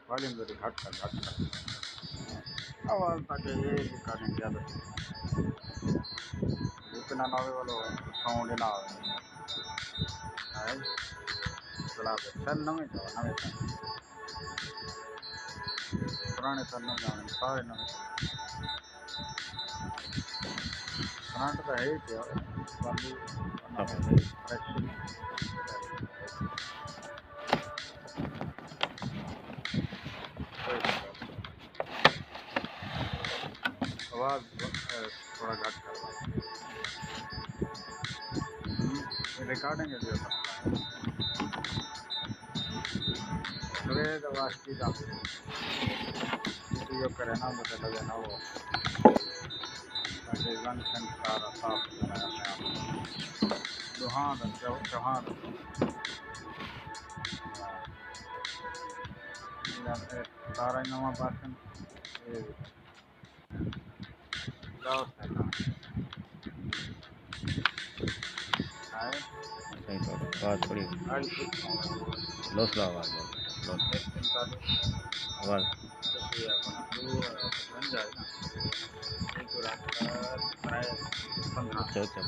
volume जरी घट कर आवाज़ ताकि ये रिकॉर्डिंग ज़्यादा इतना ना हो वालो साउंड ना हो है चला के चल नवे जाओ नवे पुराने चल न जाओ सारे नवे करंट तो है ही क्या बाकी नवे फ्रेश आवाज़ थोड़ा घट कर रिकॉर्डिंग है जो आवाज़ की जा उपयोग करे ना मतलब लगे ना वो ताकि रंग संस्कार साफ अपने आप चौहान चौहान तारा नवा पासन सही तो आवाज़ थोड़ी लॉस ला आवाज़ आवाज़ अच्छा अच्छा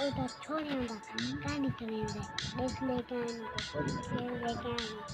उधर छोड़े उधर गाड़ी करेंगे देख लेके आने लेके आने